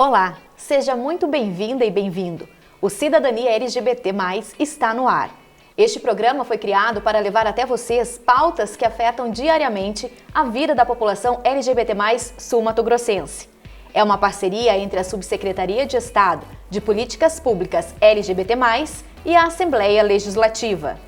Olá, seja muito bem-vinda e bem-vindo. O Cidadania LGBT+, está no ar. Este programa foi criado para levar até vocês pautas que afetam diariamente a vida da população LGBT+, sul-mato-grossense. É uma parceria entre a Subsecretaria de Estado de Políticas Públicas LGBT+, e a Assembleia Legislativa.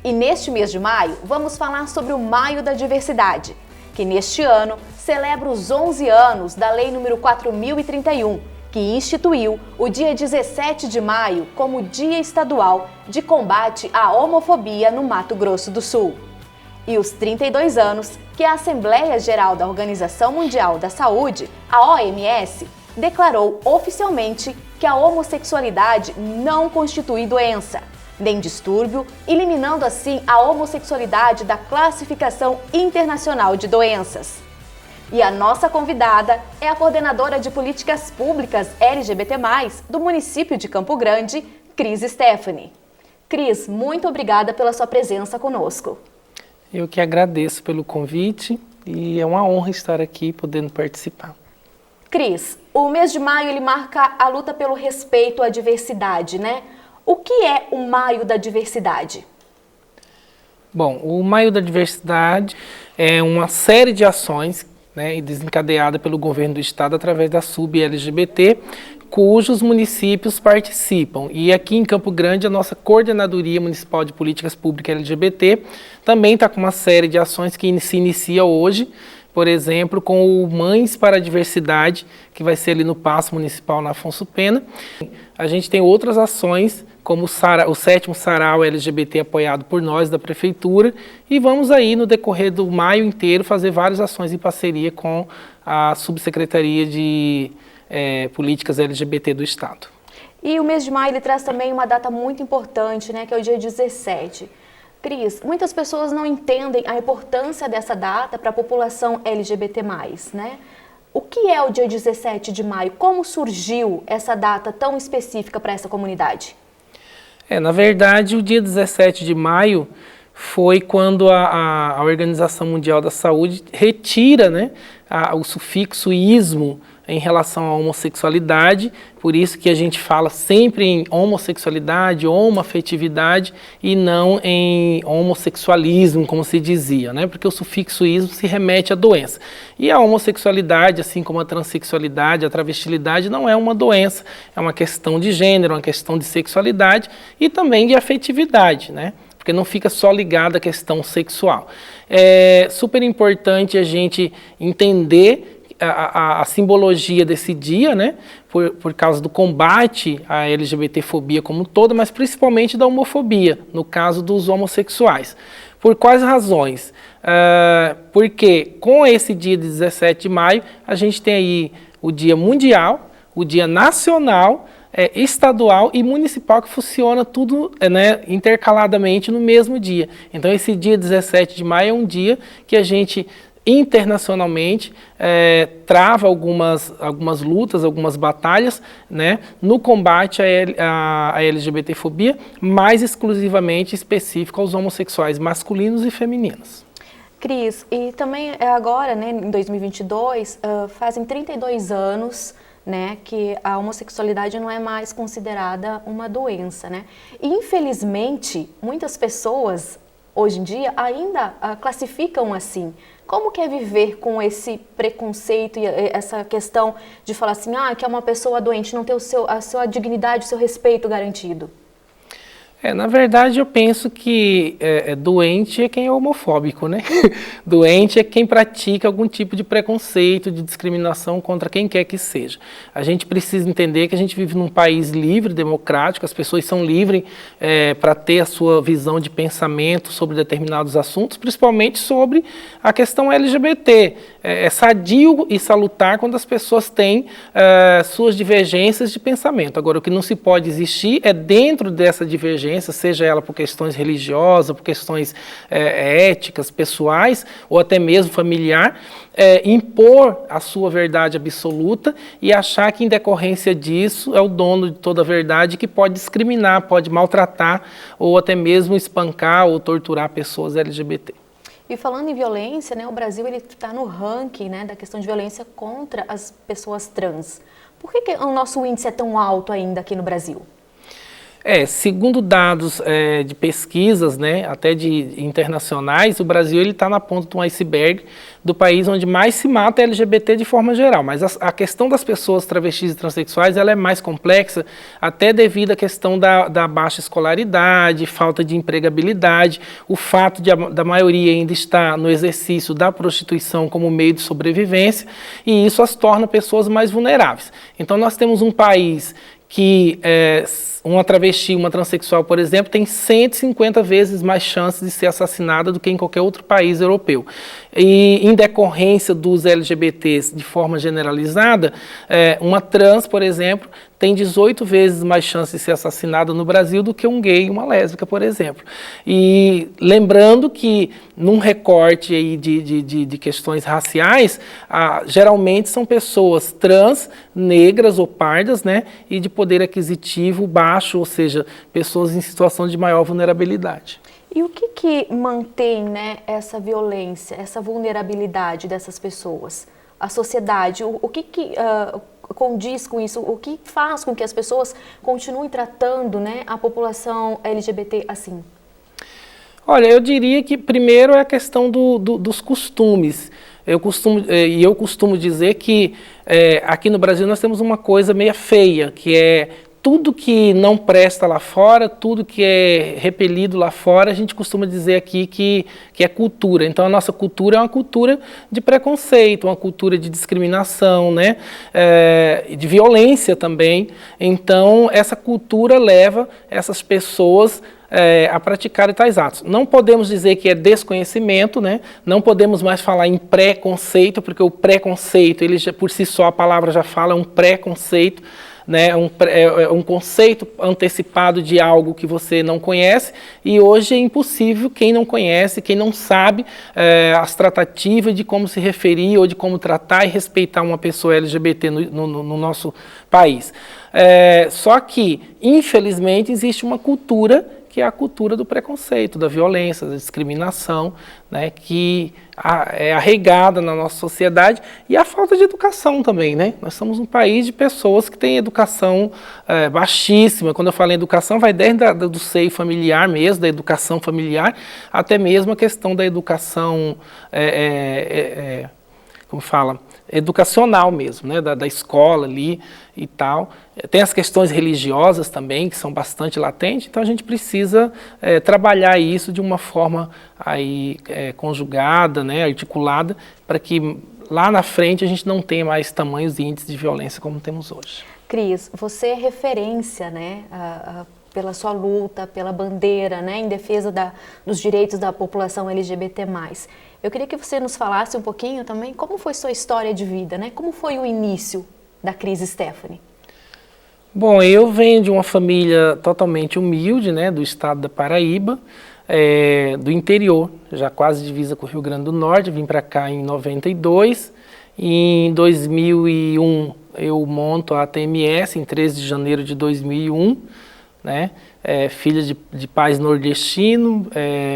E neste mês de maio, vamos falar sobre o Maio da Diversidade, que neste ano celebra os 11 anos da Lei nº 4031, que instituiu o dia 17 de maio como Dia Estadual de Combate à Homofobia no Mato Grosso do Sul. E os 32 anos que a Assembleia Geral da Organização Mundial da Saúde, a OMS, declarou oficialmente que a homossexualidade não constitui doença, nem distúrbio, eliminando assim a homossexualidade da Classificação Internacional de Doenças. E a nossa convidada é a coordenadora de políticas públicas LGBT+, do município de Campo Grande, Cris Stephanie. Cris, muito obrigada pela sua presença conosco. Eu que agradeço pelo convite e é uma honra estar aqui podendo participar. Cris, o mês de maio ele marca a luta pelo respeito à diversidade, né? O que é o Maio da Diversidade? Bom, o Maio da Diversidade é uma série de ações, né, desencadeada pelo governo do estado através da SUB-LGBT, cujos municípios participam. E aqui em Campo Grande, a nossa Coordenadoria Municipal de Políticas Públicas LGBT também está com uma série de ações que se inicia hoje, por exemplo, com o Mães para a Diversidade, que vai ser ali no Paço Municipal, na Afonso Pena. A gente tem outras ações, como o 7º Sarau LGBT apoiado por nós, da Prefeitura, e vamos aí, no decorrer do maio inteiro, fazer várias ações em parceria com a Subsecretaria de Políticas LGBT do Estado. E o mês de maio ele traz também uma data muito importante, né, que é o dia 17. Cris, muitas pessoas não entendem a importância dessa data para a população LGBT+, né? O que é o dia 17 de maio? Como surgiu essa data tão específica para essa comunidade? Na verdade, o dia 17 de maio foi quando a Organização Mundial da Saúde retira, né, o sufixo ismo em relação à homossexualidade, por isso que a gente fala sempre em homossexualidade, homoafetividade e não em homossexualismo, como se dizia, né? Porque o sufixo ismo se remete à doença. E a homossexualidade, assim como a transexualidade, a travestilidade, não é uma doença, é uma questão de gênero, uma questão de sexualidade e também de afetividade, né? Porque não fica só ligado à questão sexual. É super importante a gente entender a simbologia desse dia, né, por causa do combate à LGBTfobia como um todo, mas principalmente da homofobia, no caso dos homossexuais. Por quais razões? Porque com esse dia de 17 de maio, a gente tem aí o dia mundial, o dia nacional, estadual e municipal, que funciona tudo, né, intercaladamente no mesmo dia. Então esse dia 17 de maio é um dia que a gente internacionalmente trava algumas lutas, algumas batalhas, né, no combate à LGBTfobia, mais exclusivamente específico aos homossexuais masculinos e femininos. Cris, e também agora, né, em 2022, fazem 32 anos, né, que a homossexualidade não é mais considerada uma doença, né? E infelizmente, muitas pessoas hoje em dia ainda classificam assim. Como que é viver com esse preconceito e essa questão de falar assim, que é uma pessoa doente, não ter a sua dignidade, o seu respeito garantido? Na verdade, eu penso que doente é quem é homofóbico, né? Doente é quem pratica algum tipo de preconceito, de discriminação contra quem quer que seja. A gente precisa entender que a gente vive num país livre, democrático, as pessoas são livres para ter a sua visão de pensamento sobre determinados assuntos, principalmente sobre a questão LGBT. É sadio e salutar quando as pessoas têm suas divergências de pensamento. Agora, o que não se pode existir é dentro dessa divergência, seja ela por questões religiosas, por questões éticas, pessoais ou até mesmo familiar, impor a sua verdade absoluta e achar que em decorrência disso é o dono de toda a verdade, que pode discriminar, pode maltratar ou até mesmo espancar ou torturar pessoas LGBT. E falando em violência, né, o Brasil está no ranking, né, da questão de violência contra as pessoas trans. Por que o nosso índice é tão alto ainda aqui no Brasil? Segundo dados de pesquisas, né, até de internacionais, o Brasil está na ponta de um iceberg do país onde mais se mata LGBT de forma geral. Mas a questão das pessoas travestis e transexuais ela é mais complexa, até devido à questão da baixa escolaridade, falta de empregabilidade, o fato da maioria ainda estar no exercício da prostituição como meio de sobrevivência, e isso as torna pessoas mais vulneráveis. Então nós temos um país que uma travesti, uma transexual, por exemplo, tem 150 vezes mais chances de ser assassinada do que em qualquer outro país europeu. E em decorrência dos LGBTs de forma generalizada, uma trans, por exemplo, tem 18 vezes mais chance de ser assassinada no Brasil do que um gay e uma lésbica, por exemplo. E lembrando que num recorte aí de questões raciais, geralmente são pessoas trans, negras ou pardas, né, e de poder aquisitivo baixo, ou seja, pessoas em situação de maior vulnerabilidade. E o que mantém, né, essa violência, essa vulnerabilidade dessas pessoas? A sociedade, o que condiz com isso? O que faz com que as pessoas continuem tratando, né, a população LGBT assim? Olha, eu diria que primeiro é a questão dos costumes. Eu costumo dizer que aqui no Brasil nós temos uma coisa meio feia, que é tudo que não presta lá fora, tudo que é repelido lá fora, a gente costuma dizer aqui que é cultura. Então a nossa cultura é uma cultura de preconceito, uma cultura de discriminação, né? De violência também. Então essa cultura leva essas pessoas a praticar tais atos. Não podemos dizer que é desconhecimento, né? Não podemos mais falar em preconceito, porque o preconceito, ele já, por si só a palavra já fala, é um preconceito, né, um conceito antecipado de algo que você não conhece, e hoje é impossível quem não conhece, quem não sabe as tratativas de como se referir ou de como tratar e respeitar uma pessoa LGBT no nosso país. Só que, infelizmente, existe uma cultura que é a cultura do preconceito, da violência, da discriminação, né, que é arraigada na nossa sociedade, e a falta de educação também, né? Nós somos um país de pessoas que têm educação baixíssima. Quando eu falo em educação, vai desde do seio familiar mesmo, da educação familiar, até mesmo a questão da educação, como fala, educacional mesmo, né, da escola ali e tal. Tem as questões religiosas também, que são bastante latentes, então a gente precisa trabalhar isso de uma forma aí, conjugada, né, articulada, para que lá na frente a gente não tenha mais tamanhos índices de violência como temos hoje. Cris, você é referência, né, pela sua luta, pela bandeira, né, em defesa dos direitos da população LGBT+. Eu queria que você nos falasse um pouquinho também como foi sua história de vida, né? Como foi o início da Cris Stephanie? Bom, eu venho de uma família totalmente humilde, né, do estado da Paraíba, do interior, já quase divisa com o Rio Grande do Norte. Vim para cá em 92, e em 2001 eu monto a ATMS, em 13 de janeiro de 2001, né? Filha de pais nordestinos,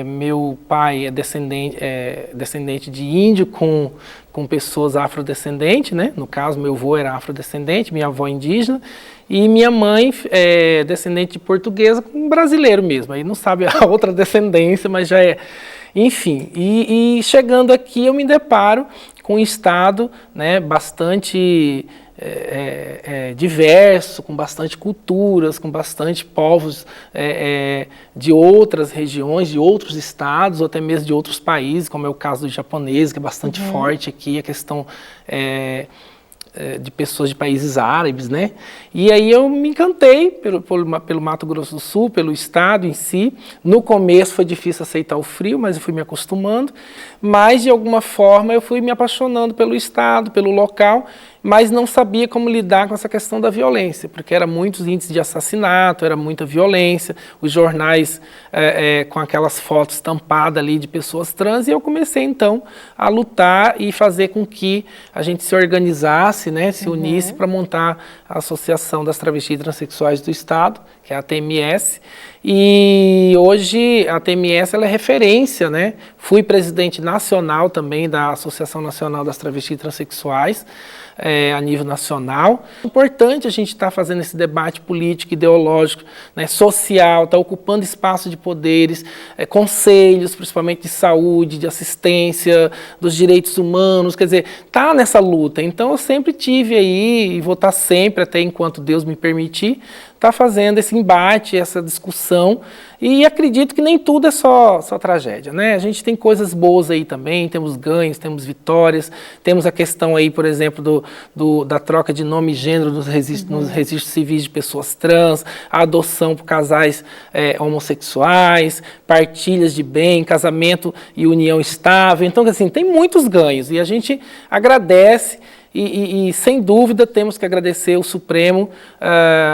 meu pai é descendente de índio com pessoas afrodescendentes, né? No caso, meu avô era afrodescendente, minha avó indígena, e minha mãe é descendente de portuguesa com brasileiro mesmo. Aí não sabe a outra descendência, mas já é. Enfim, e chegando aqui eu me deparo com um estado, né, bastante diverso, com bastante culturas, com bastante povos de outras regiões, de outros estados, ou até mesmo de outros países, como é o caso do japonês, que é bastante forte aqui, a questão de pessoas de países árabes, né? E aí eu me encantei pelo Mato Grosso do Sul, pelo estado em si. No começo foi difícil aceitar o frio, mas eu fui me acostumando. Mas, de alguma forma, eu fui me apaixonando pelo estado, pelo local, mas não sabia como lidar com essa questão da violência, porque era muitos índices de assassinato, era muita violência, os jornais com aquelas fotos estampadas ali de pessoas trans, e eu comecei então a lutar e fazer com que a gente se organizasse, né, se unisse para montar a Associação das Travestis e Transsexuais do Estado, que é a ATMS, E hoje a TMS ela é referência, né? Fui presidente nacional também da Associação Nacional das Travestis e Transsexuais, a nível nacional. É importante a gente estar fazendo esse debate político, ideológico, né, social, estar ocupando espaço de poderes, conselhos, principalmente de saúde, de assistência, dos direitos humanos, quer dizer, tá nessa luta. Então eu sempre tive aí, e vou estar sempre, até enquanto Deus me permitir, tá fazendo esse embate, essa discussão, e acredito que nem tudo é só tragédia, né? A gente tem coisas boas aí também, temos ganhos, temos vitórias, temos a questão aí, por exemplo, da troca de nome e gênero nos registros civis de pessoas trans, a adoção por casais homossexuais, partilhas de bem, casamento e união estável. Então, assim, tem muitos ganhos e a gente agradece. E sem dúvida temos que agradecer o Supremo,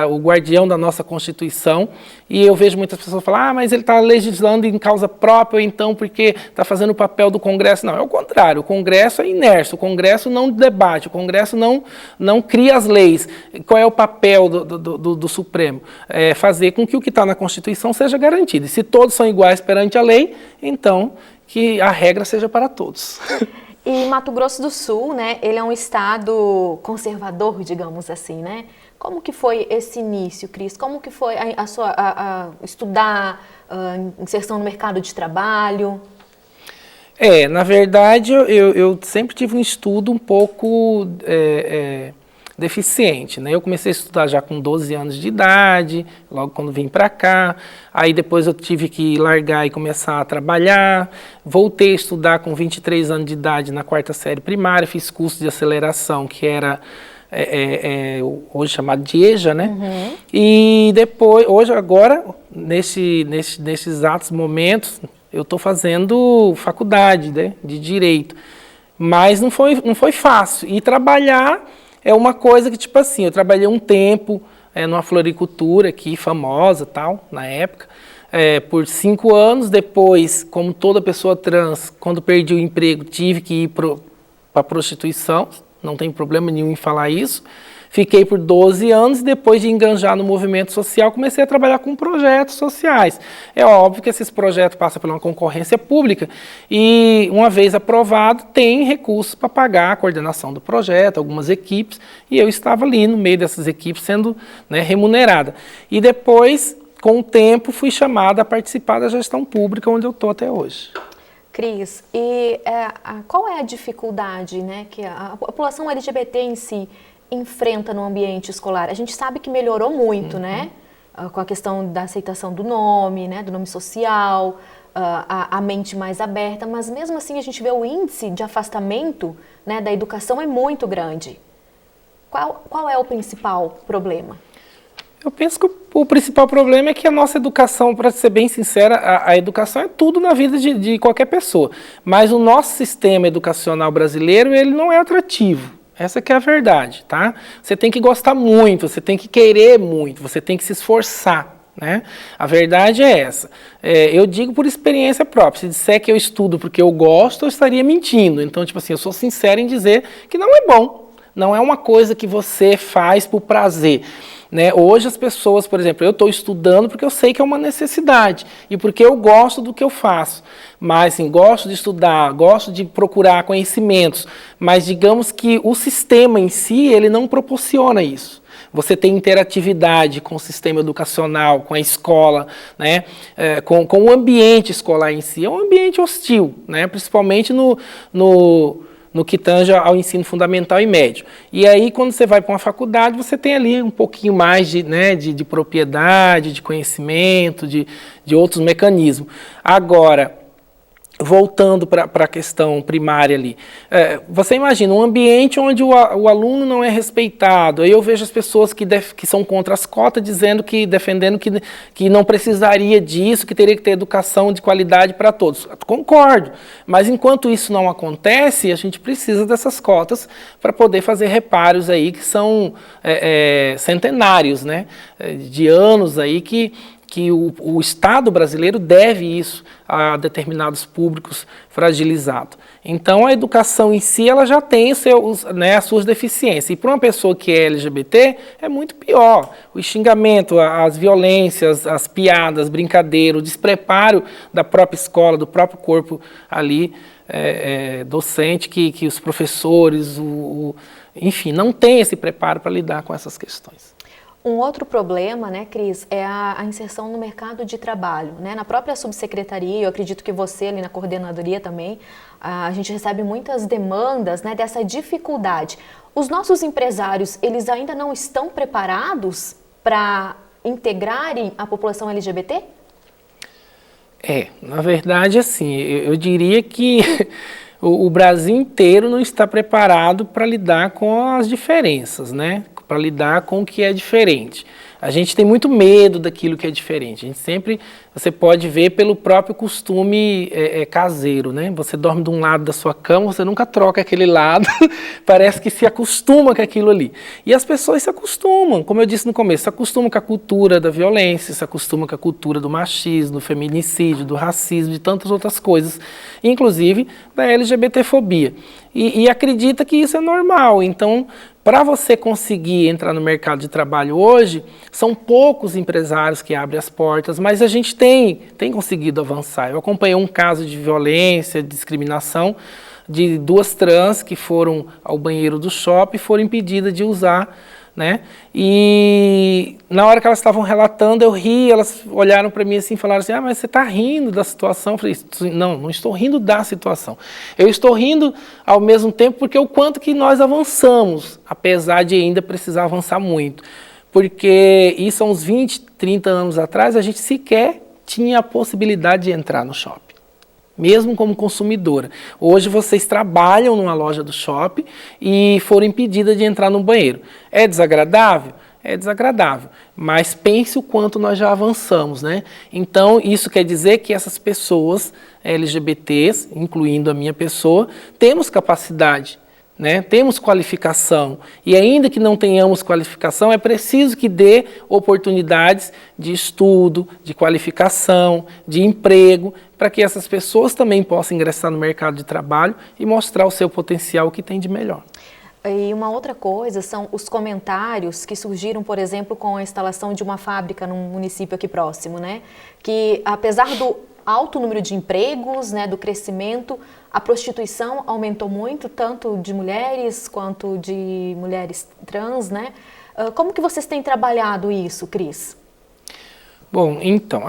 o guardião da nossa Constituição, e eu vejo muitas pessoas falar, mas ele está legislando em causa própria, então porque está fazendo o papel do Congresso. Não, é o contrário, o Congresso é inércio, o Congresso não debate, o Congresso não cria as leis. Qual é o papel do Supremo? É fazer com que o que está na Constituição seja garantido. E se todos são iguais perante a lei, então que a regra seja para todos. E Mato Grosso do Sul, né, ele é um estado conservador, digamos assim, né? Como que foi esse início, Cris? Como que foi estudar, inserção no mercado de trabalho? Na verdade, eu sempre tive um estudo um pouco deficiente, né? Eu comecei a estudar já com 12 anos de idade, logo quando vim para cá, aí depois eu tive que largar e começar a trabalhar, voltei a estudar com 23 anos de idade na 4ª série primária, fiz curso de aceleração, que era hoje chamado de EJA, né? Uhum. E depois, agora, nesses exatos momentos, eu estou fazendo faculdade, né, de Direito, mas não foi fácil, e trabalhar é uma coisa que, tipo assim, eu trabalhei um tempo numa floricultura aqui, famosa, tal, na época, por 5 anos. Depois, como toda pessoa trans, quando perdi o emprego, tive que ir para a prostituição, não tem problema nenhum em falar isso. Fiquei por 12 anos e depois de enganjar no movimento social, comecei a trabalhar com projetos sociais. É óbvio que esses projetos passam por uma concorrência pública e, uma vez aprovado, tem recursos para pagar a coordenação do projeto, algumas equipes, e eu estava ali no meio dessas equipes sendo, né, remunerada. E depois, com o tempo, fui chamada a participar da gestão pública, onde eu estou até hoje. Cris, e qual é a dificuldade, né, que a população LGBT em si enfrenta no ambiente escolar? A gente sabe que melhorou muito, né? Com a questão da aceitação do nome, né? Do nome social, a mente mais aberta, mas mesmo assim a gente vê o índice de afastamento, né, da educação é muito grande. Qual é o principal problema? Eu penso que o principal problema é que a nossa educação, para ser bem sincera, a educação é tudo na vida de qualquer pessoa, mas o nosso sistema educacional brasileiro, ele não é atrativo. Essa que é a verdade, tá? Você tem que gostar muito, você tem que querer muito, você tem que se esforçar, né? A verdade é essa. Eu digo por experiência própria. Se disser que eu estudo porque eu gosto, eu estaria mentindo. Então, tipo assim, eu sou sincero em dizer que não é bom. Não é uma coisa que você faz por prazer. Né? Hoje as pessoas, por exemplo, eu estou estudando porque eu sei que é uma necessidade e porque eu gosto do que eu faço, mas assim, gosto de estudar, gosto de procurar conhecimentos, mas digamos que o sistema em si, ele não proporciona isso. Você tem interatividade com o sistema educacional, com a escola, né? Com o ambiente escolar em si. É um ambiente hostil, né? Principalmente no que tange ao ensino fundamental e médio. E aí, quando você vai para uma faculdade, você tem ali um pouquinho mais de propriedade, de conhecimento, de outros mecanismos. Agora, voltando para a questão primária ali, você imagina um ambiente onde o aluno não é respeitado. Aí eu vejo as pessoas que são contra as cotas defendendo que não precisaria disso, que teria que ter educação de qualidade para todos. Concordo, mas enquanto isso não acontece, a gente precisa dessas cotas para poder fazer reparos aí que são centenários, né, de anos aí que que o Estado brasileiro deve isso a determinados públicos fragilizados. Então, a educação em si, ela já tem as suas deficiências. E para uma pessoa que é LGBT, é muito pior. O xingamento, as violências, as piadas, as brincadeiras, o despreparo da própria escola, do próprio corpo ali, docente, que os professores, enfim, não tem esse preparo para lidar com essas questões. Um outro problema, né, Cris, é a inserção no mercado de trabalho, né? Na própria subsecretaria, eu acredito que você ali na coordenadoria também, a gente recebe muitas demandas, né, dessa dificuldade. Os nossos empresários, eles ainda não estão preparados para integrarem a população LGBT? Na verdade, assim, eu diria que o Brasil inteiro não está preparado para lidar com as diferenças, né? Para lidar com o que é diferente. A gente tem muito medo daquilo que é diferente. A gente sempre, você pode ver pelo próprio costume caseiro, né? Você dorme de um lado da sua cama, você nunca troca aquele lado, parece que se acostuma com aquilo ali. E as pessoas se acostumam, como eu disse no começo, se acostumam com a cultura da violência, se acostumam com a cultura do machismo, do feminicídio, do racismo, de tantas outras coisas, inclusive da LGBTfobia. E acredita que isso é normal. Então, para você conseguir entrar no mercado de trabalho hoje, são poucos empresários que abrem as portas, mas a gente tem conseguido avançar. Eu acompanhei um caso de violência, discriminação, de 2 trans que foram ao banheiro do shopping e foram impedidas de usar, né? E na hora que elas estavam relatando, eu ri, elas olharam para mim assim e falaram assim, mas você está rindo da situação? Eu falei, não estou rindo da situação. Eu estou rindo ao mesmo tempo porque o quanto que nós avançamos, apesar de ainda precisar avançar muito. Porque isso há uns 20, 30 anos atrás, a gente sequer tinha a possibilidade de entrar no shopping. Mesmo como consumidora. Hoje vocês trabalham numa loja do shopping e foram impedidas de entrar no banheiro. É desagradável? É desagradável, mas pense o quanto nós já avançamos, né? Então, isso quer dizer que essas pessoas LGBTs, incluindo a minha pessoa, temos capacidade, né? Temos qualificação, e ainda que não tenhamos qualificação, é preciso que dê oportunidades de estudo, de qualificação, de emprego, para que essas pessoas também possam ingressar no mercado de trabalho e mostrar o seu potencial, o que tem de melhor. E uma outra coisa são os comentários que surgiram, por exemplo, com a instalação de uma fábrica num município aqui próximo, né? Que apesar do alto número de empregos, né, do crescimento, a prostituição aumentou muito, tanto de mulheres quanto de mulheres trans, né? Como que vocês têm trabalhado isso, Cris? Bom, então,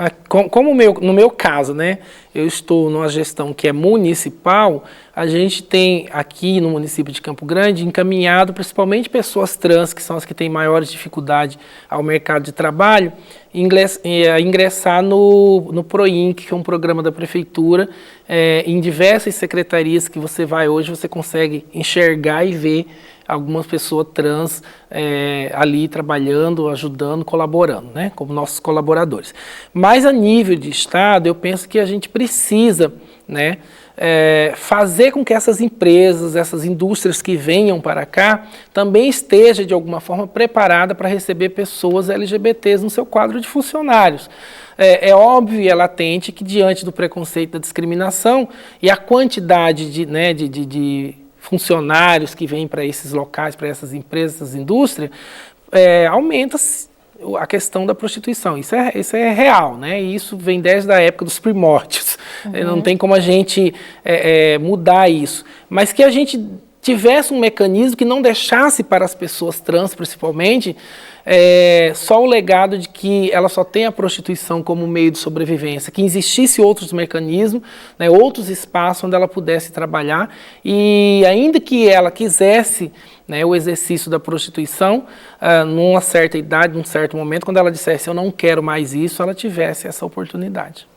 como no meu caso, né, eu estou numa gestão que é municipal, a gente tem aqui no município de Campo Grande encaminhado principalmente pessoas trans, que são as que têm maiores dificuldades ao mercado de trabalho, ingressar no PROINC, que é um programa da prefeitura, em diversas secretarias que você vai hoje, você consegue enxergar e ver algumas pessoas trans ali trabalhando, ajudando, colaborando, né, como nossos colaboradores. Mas a nível de Estado, eu penso que a gente precisa, né, fazer com que essas empresas, essas indústrias que venham para cá, também esteja de alguma forma preparada para receber pessoas LGBTs no seu quadro de funcionários. É óbvio e é latente que diante do preconceito, da discriminação e a quantidade de funcionários que vêm para esses locais, para essas empresas, essas indústrias, aumenta a questão da prostituição. Isso é real, né? E isso vem desde a época dos primórdios. Uhum. Não tem como a gente mudar isso. Mas que a gente tivesse um mecanismo que não deixasse para as pessoas trans, principalmente, só o legado de que ela só tem a prostituição como meio de sobrevivência, que existisse outros mecanismos, né, outros espaços onde ela pudesse trabalhar e ainda que ela quisesse, né, o exercício da prostituição, numa certa idade, num certo momento, quando ela dissesse eu não quero mais isso, ela tivesse essa oportunidade.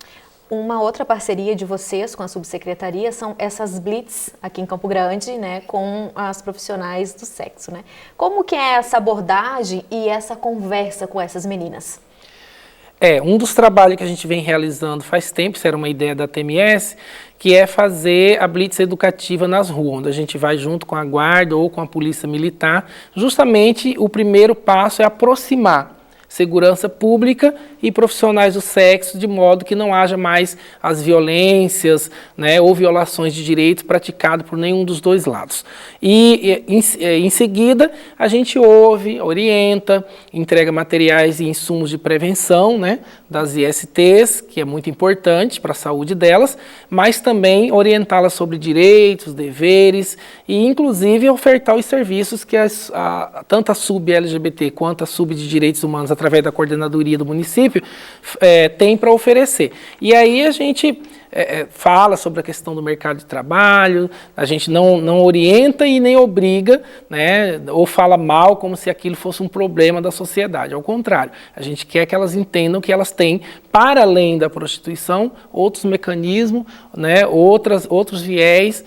Uma outra parceria de vocês com a subsecretaria são essas blitz aqui em Campo Grande, né, com as profissionais do sexo, né? Como que é essa abordagem e essa conversa com essas meninas? Um dos trabalhos que a gente vem realizando faz tempo, isso era uma ideia da TMS, que é fazer a blitz educativa nas ruas, onde a gente vai junto com a guarda ou com a polícia militar. Justamente o primeiro passo é aproximar. segurança pública e profissionais do sexo, de modo que não haja mais as violências, né, ou violações de direitos praticadas por nenhum dos dois lados. E em seguida, a gente ouve, orienta, entrega materiais e insumos de prevenção, né, das ISTs, que é muito importante para a saúde delas, mas também orientá-las sobre direitos, deveres e, inclusive, ofertar os serviços que tanto a sub-LGBT quanto a sub de direitos humanos, através da coordenadoria do município, tem para oferecer. E aí a gente fala sobre a questão do mercado de trabalho, a gente não orienta e nem obriga, né, ou fala mal como se aquilo fosse um problema da sociedade. Ao contrário, a gente quer que elas entendam que elas têm, para além da prostituição, outros mecanismos, né, outros viés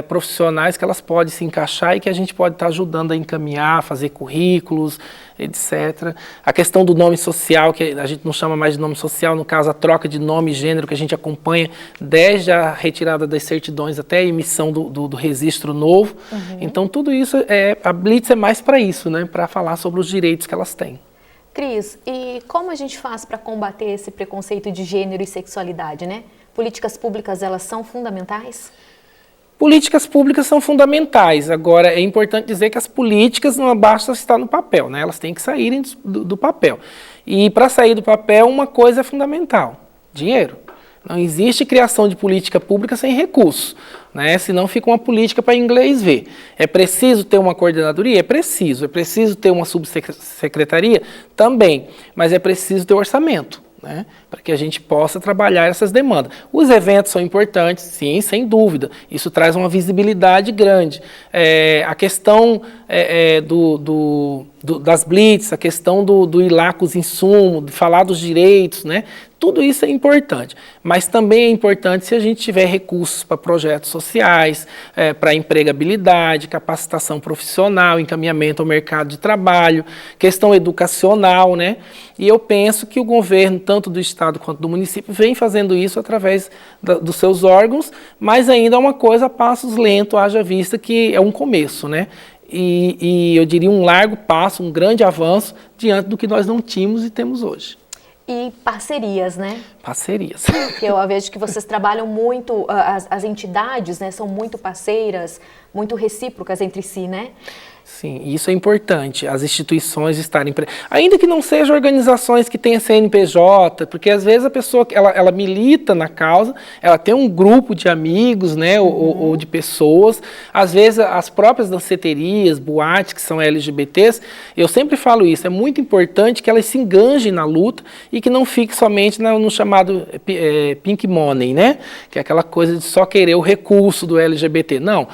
profissionais que elas podem se encaixar e que a gente pode estar ajudando a encaminhar, fazer currículos, etc. A questão do nome social, que a gente não chama mais de nome social, no caso a troca de nome e gênero, que a gente acompanha desde a retirada das certidões até a emissão do registro novo. Uhum. Então tudo isso, a Blitz é mais para isso, né, para falar sobre os direitos que elas têm. Cris, e como a gente faz para combater esse preconceito de gênero e sexualidade, né? Políticas públicas, elas são fundamentais? Políticas públicas são fundamentais. Agora, é importante dizer que as políticas não basta estar no papel, né? Elas têm que saírem do papel. E para sair do papel, uma coisa é fundamental: dinheiro. Não existe criação de política pública sem recursos, né? Senão fica uma política para inglês ver. É preciso ter uma coordenadoria? É preciso. É preciso ter uma subsecretaria? Também. Mas é preciso ter orçamento, né, para que a gente possa trabalhar essas demandas. Os eventos são importantes, sim, sem dúvida. Isso traz uma visibilidade grande. A questão das blitz, a questão do ir lá com os insumos, de falar dos direitos, né, tudo isso é importante. Mas também é importante se a gente tiver recursos para projetos sociais, para empregabilidade, capacitação profissional, encaminhamento ao mercado de trabalho, questão educacional, né? E eu penso que o governo, tanto do estado quanto do município, vem fazendo isso através dos seus órgãos, mas ainda é uma coisa a passos lentos, haja vista que é um começo, né? E eu diria um largo passo, um grande avanço diante do que nós não tínhamos e temos hoje. E parcerias, né? Parcerias. Porque eu vejo que vocês trabalham muito, as entidades, né, são muito parceiras, muito recíprocas entre si, né? Sim, isso é importante, as instituições estarem... Ainda que não sejam organizações que tenham CNPJ, porque às vezes a pessoa, ela milita na causa, ela tem um grupo de amigos, né, ou de pessoas, às vezes as próprias danceterias, boates que são LGBTs, eu sempre falo isso, é muito importante que elas se engajem na luta e que não fique somente no chamado pink money, né, que é aquela coisa de só querer o recurso do LGBT. Não,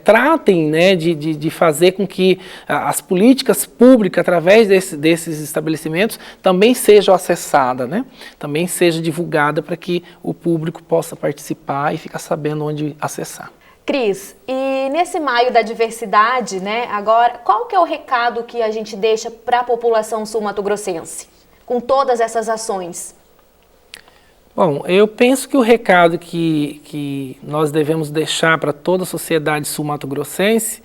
tratem, né, de fazer com que as políticas públicas, através desses estabelecimentos, também sejam acessadas, né? Também seja divulgada para que o público possa participar e ficar sabendo onde acessar. Cris, e nesse maio da diversidade, né, agora, qual que é o recado que a gente deixa para a população sul-mato-grossense, com todas essas ações? Bom, eu penso que o recado que nós devemos deixar para toda a sociedade sul-mato-grossense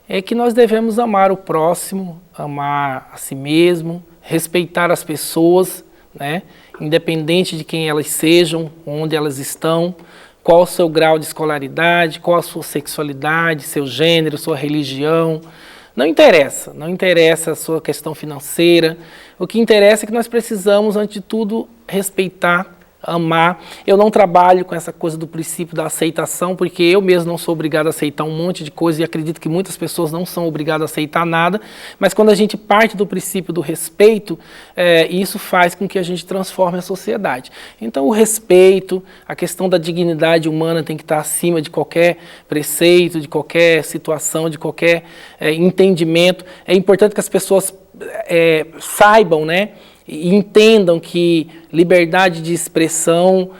é que nós devemos amar o próximo, amar a si mesmo, respeitar as pessoas, né? Independente de quem elas sejam, onde elas estão, qual o seu grau de escolaridade, qual a sua sexualidade, seu gênero, sua religião. Não interessa a sua questão financeira. O que interessa é que nós precisamos, antes de tudo, respeitar, amar. Eu não trabalho com essa coisa do princípio da aceitação, porque eu mesmo não sou obrigado a aceitar um monte de coisa e acredito que muitas pessoas não são obrigadas a aceitar nada, mas quando a gente parte do princípio do respeito, isso faz com que a gente transforme a sociedade. Então o respeito, a questão da dignidade humana tem que estar acima de qualquer preceito, de qualquer situação, de qualquer entendimento. É importante que as pessoas saibam, né, e entendam que liberdade de expressão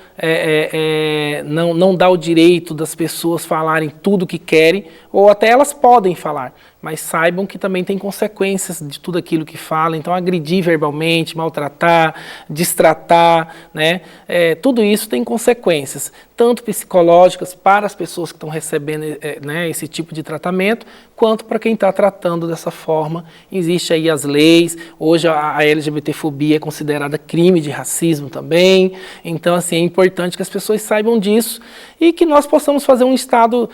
não dá o direito das pessoas falarem tudo o que querem, ou até elas podem falar, mas saibam que também tem consequências de tudo aquilo que falam. Então, agredir verbalmente, maltratar, destratar, né? Tudo isso tem consequências, tanto psicológicas para as pessoas que estão recebendo né, esse tipo de tratamento, quanto para quem está tratando dessa forma. Existe aí as leis, hoje a LGBTfobia é considerada crime de racismo também, então assim, é importante que as pessoas saibam disso e que nós possamos fazer um Estado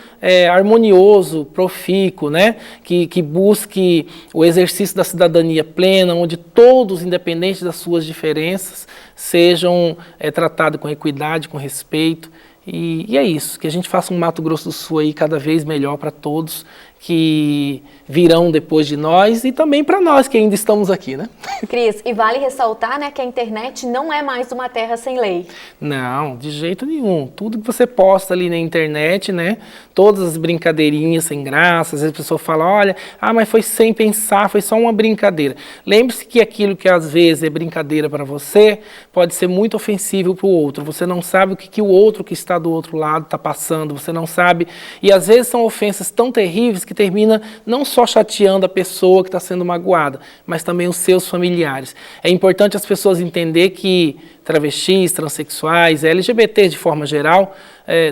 harmonioso, profícuo, né? Que busque o exercício da cidadania plena, onde todos, independente das suas diferenças, sejam tratados com equidade, com respeito. E é isso, que a gente faça um Mato Grosso do Sul aí cada vez melhor para todos que virão depois de nós e também para nós que ainda estamos aqui, né? Cris, e vale ressaltar, né, que a internet não é mais uma terra sem lei. Não, de jeito nenhum. Tudo que você posta ali na internet, né, todas as brincadeirinhas sem graça, às vezes a pessoa fala, olha, mas foi sem pensar, foi só uma brincadeira. Lembre-se que aquilo que às vezes é brincadeira para você, pode ser muito ofensivo para o outro. Você não sabe o que o outro que está do outro lado está passando, você não sabe. E às vezes são ofensas tão terríveis que termina não só chateando a pessoa que está sendo magoada, mas também os seus familiares. É importante as pessoas entenderem que travestis, transexuais, LGBTs de forma geral,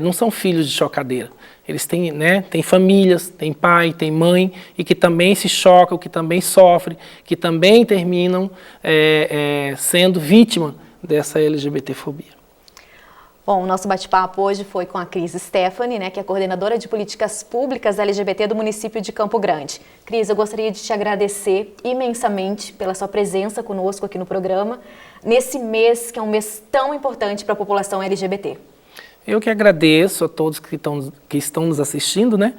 não são filhos de chocadeira. Eles têm, né, têm famílias, têm pai, têm mãe, e que também se chocam, que também sofrem, que também terminam sendo vítima dessa LGBTfobia. Bom, o nosso bate-papo hoje foi com a Cris Stephanie, né, que é coordenadora de políticas públicas LGBT do município de Campo Grande. Cris, eu gostaria de te agradecer imensamente pela sua presença conosco aqui no programa, nesse mês que é um mês tão importante para a população LGBT. Eu que agradeço a todos que estão nos assistindo, né?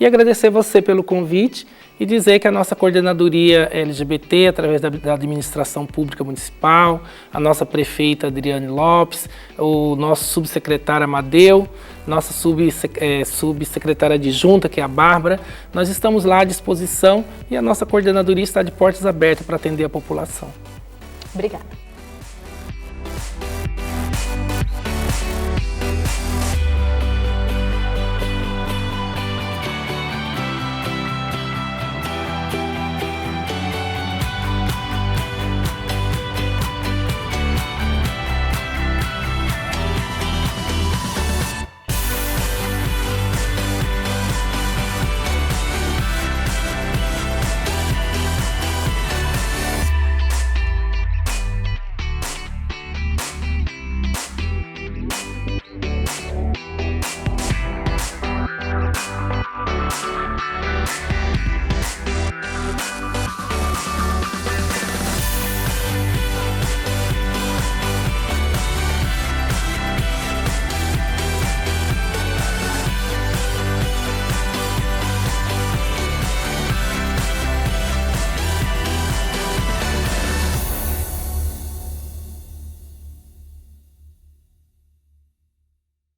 E agradecer você pelo convite e dizer que a nossa coordenadoria LGBT, através da administração pública municipal, a nossa prefeita Adriane Lopes, o nosso subsecretário Amadeu, nossa subsecretária adjunta, que é a Bárbara, nós estamos lá à disposição e a nossa coordenadoria está de portas abertas para atender a população. Obrigada.